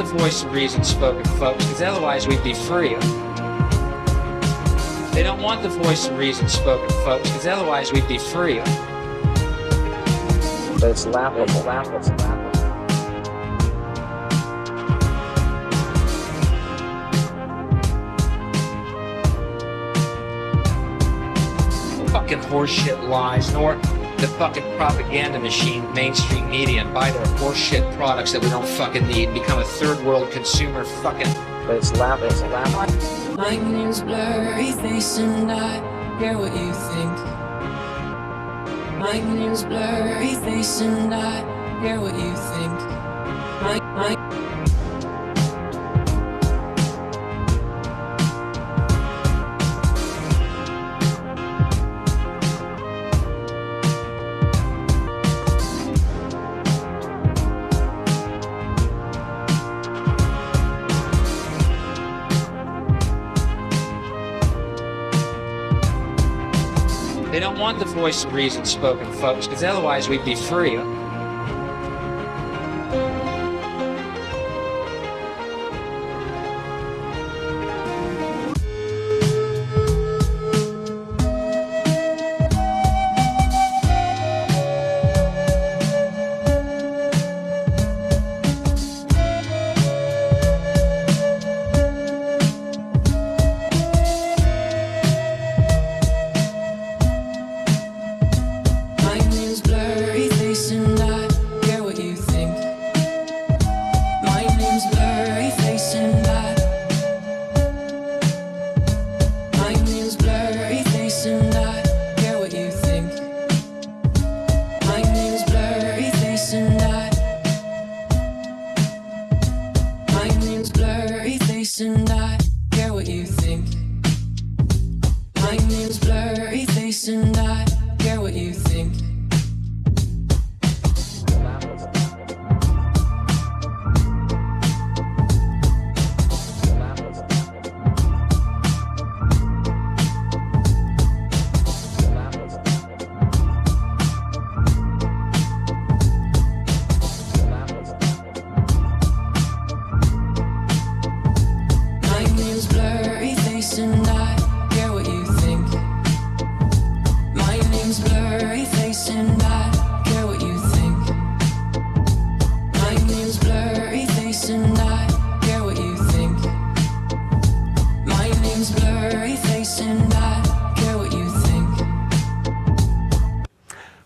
the voice of reason spoken, folks, because otherwise we'd be free. They don't want the voice of reason spoken, folks, because otherwise we'd be free. But it's laughable, laughable, laughable. Fucking horseshit lies, nor the fucking propaganda machine, mainstream media, and buy their horseshit products that we don't fucking need, become a third world consumer fucking... But it's laughable, it's laughable. My name's blurry face and I care what you think. My name's blurry face and I care what you think. They don't want the voice of reason spoken, folks, because otherwise we'd be free. And I care what you think. My name's blurry face and I care what you think. And I care what you think. My name's blurry face and I care what you think. My name's blurry face and I care what you think. My name's blurry face and I care what you think.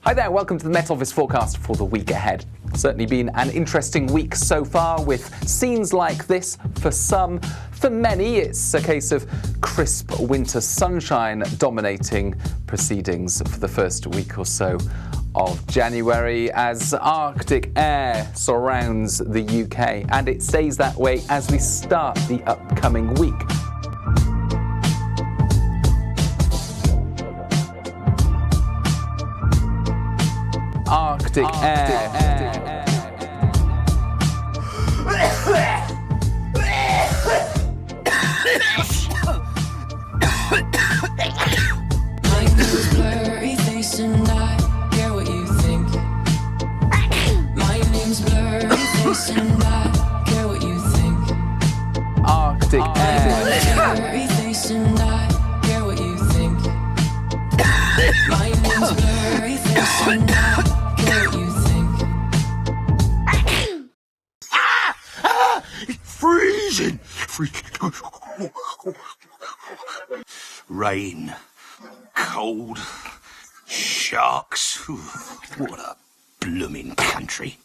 Hi there, welcome to the Met Office forecast for the week ahead. Certainly been an interesting week so far with scenes like this for some. For many, it's a case of crisp winter sunshine dominating proceedings for the first week or so of January as Arctic air surrounds the UK, and it stays that way as we start the upcoming week. Arctic air. My name's blurry face and I care what you think. My name's blurry face and I care what you think. Arctic air. Blurry face and I care what you think. My name's blurry face and I care what you think. It's freezing. Rain, cold, sharks. What a blooming country.